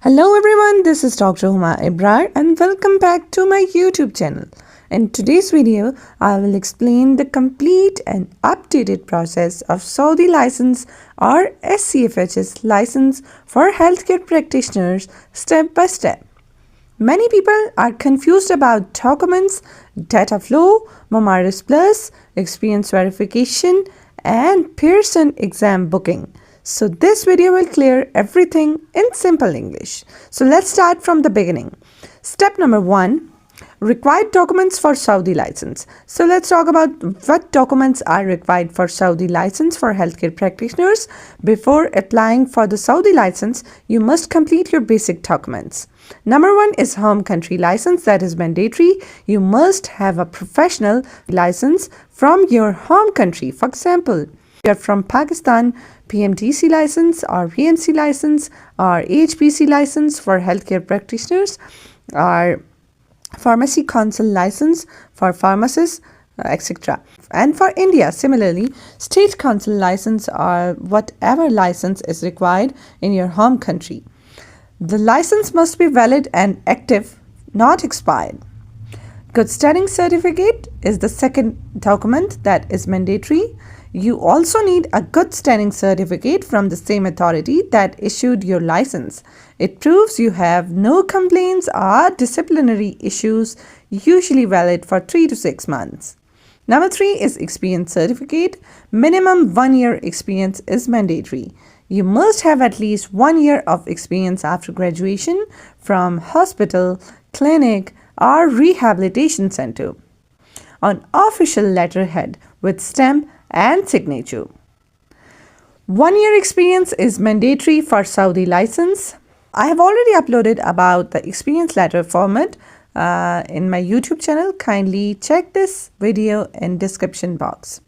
Hello everyone, this is Dr. Huma Ibrar and welcome back to my YouTube channel. In today's video, I will explain the complete and updated process of Saudi license or SCFHS license for healthcare practitioners step by step. Many people are confused about documents, DataFlow, Mumaris Plus, experience verification, and Pearson exam booking. So this video will clear everything in simple English. So let's start from the beginning. Step number 1, required documents for Saudi license. So let's talk about what documents are required for Saudi license for healthcare practitioners. Before applying for the Saudi license, you must complete your basic documents. Number 1 is home country license, that is mandatory. You must have a professional license from your home country. For example, you're from Pakistan, PMTC license or VMC license or AHPC license for healthcare practitioners or pharmacy council license for pharmacists, etc. And for India, similarly, state council license or whatever license is required in your home country. The license must be valid and active, not expired. Good standing certificate is the second document that is mandatory. You also need a good standing certificate from the same authority that issued your license. It proves you have no complaints or disciplinary issues, usually valid for 3 to 6 months. Number 3 is experience certificate. Minimum 1 year experience is mandatory. You must have at least 1 year of experience after graduation from hospital, clinic, or rehabilitation center on official letterhead with stamp and signature. 1 year experience is mandatory for Saudi license. I have already uploaded about the experience letter format in my YouTube channel. Kindly check this video in description box.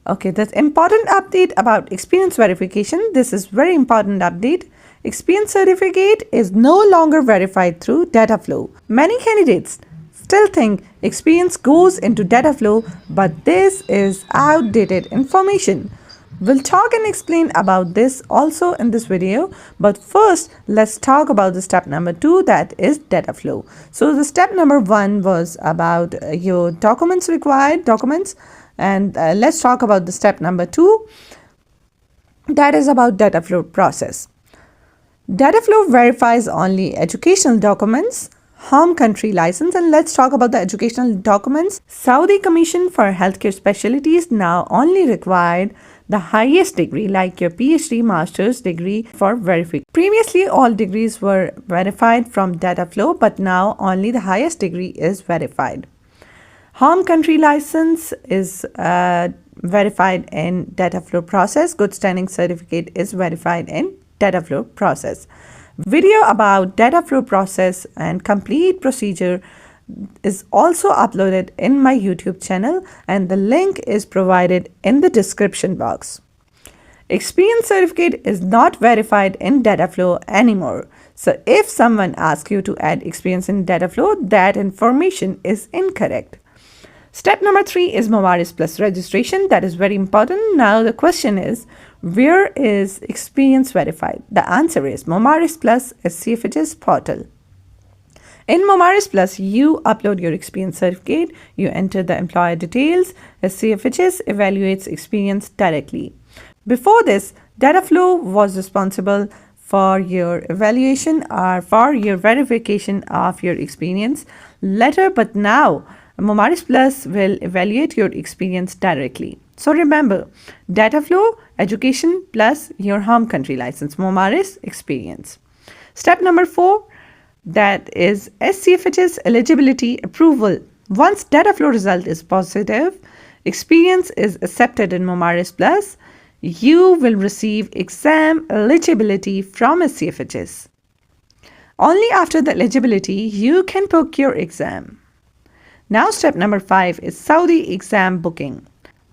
Okay, that's important update about experience verification. This is very important update. Experience certificate is no longer verified through DataFlow. Many candidates still think experience goes into DataFlow, but this is outdated information. We'll talk and explain about this also in this video, but first let's talk about the step number 2, that is DataFlow. So the step number 1 was about your required documents, and let's talk about the step number 2, that is about DataFlow process. DataFlow verifies only educational documents, home country license, and let's talk about the educational documents. Saudi Commission for Healthcare Specialties now only required the highest degree like your PhD master's degree for verification. Previously all degrees were verified from DataFlow, but now only the highest degree is verified. Home country license is verified in DataFlow process. Good standing certificate is verified in DataFlow process. Video about DataFlow process and complete procedure is also uploaded in my YouTube channel, and the link is provided in the description box. Experience certificate is not verified in DataFlow anymore. So if someone asks you to add experience in DataFlow, that information is incorrect. Step number 3 is Mumaris Plus registration. That is very important. Now the question is, where is experience verified? The answer is Mumaris Plus SCFHS portal. In Mumaris Plus, you upload your experience certificate, you enter the employer details, SCFHS evaluates experience directly. Before this, DataFlow was responsible for your evaluation or for your verification of your experience letter, but now Mumaris Plus will evaluate your experience directly. So remember, DataFlow, education plus your home country license, Mumaris experience. Step number 4, that is SCFHS eligibility approval. Once DataFlow result is positive, experience is accepted in Mumaris Plus, you will receive exam eligibility from SCFHS. Only after the eligibility, you can book your exam. Now step number 5 is Saudi exam booking.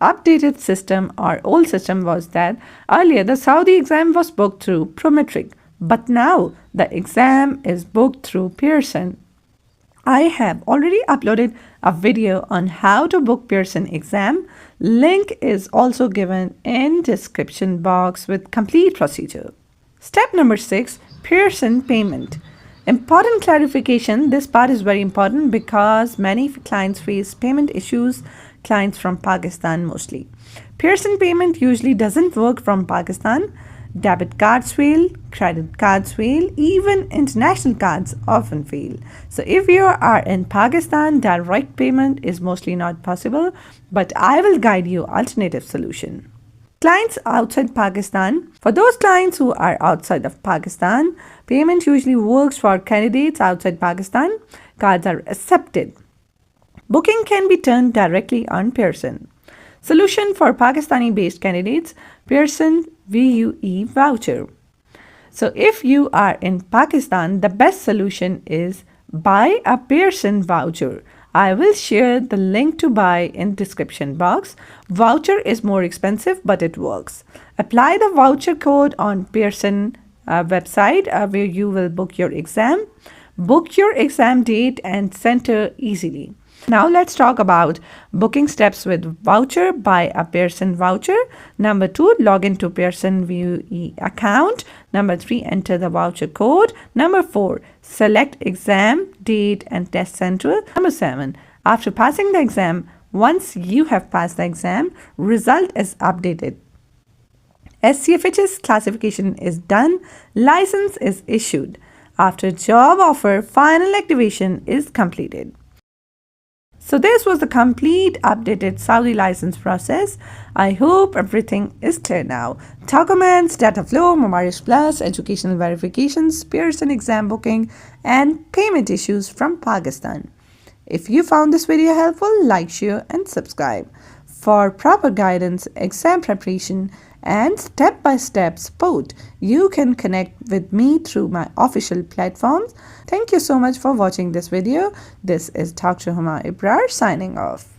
Updated system or old system was that earlier the Saudi exam was booked through Prometric, but now the exam is booked through Pearson. I have already uploaded a video on how to book Pearson exam. Link is also given in description box with complete procedure. Step number 6, Pearson payment. Important clarification, this part is very important because many clients face payment issues, clients from Pakistan mostly. Pearson payment usually doesn't work from Pakistan. Debit cards fail, credit cards fail, even international cards often fail. So if you are in Pakistan, direct payment is mostly not possible, but I will guide you alternative solution. Clients outside Pakistan. For those clients who are outside of Pakistan, payment usually works for candidates outside Pakistan. Cards are accepted. Booking can be done directly on Pearson. Solution for Pakistani-based candidates, Pearson VUE voucher. So if you are in Pakistan, the best solution is buy a Pearson voucher. I will share the link to buy in description box. Voucher is more expensive, but it works. Apply the voucher code on Pearson website where you will book your exam. Book your exam date and center easily. Now let's talk about booking steps with voucher. Buy a Pearson voucher. Number 2, log into Pearson VUE account. Number 3, enter the voucher code. Number 4, select exam, date and test center. Number 7, after passing the exam, once you have passed the exam, result is updated. SCFHS classification is done. License is issued. After job offer, final activation is completed. So this was the complete updated Saudi license process. I hope everything is clear now. Documents, DataFlow, Mumaris Plus, educational verifications, Pearson exam booking, and payment issues from Pakistan. If you found this video helpful, like, share, and subscribe. For proper guidance, exam preparation, and step-by-step support, you can connect with me through my official platforms. Thank you so much for watching this video. This is Dr. Huma Ibrar signing off.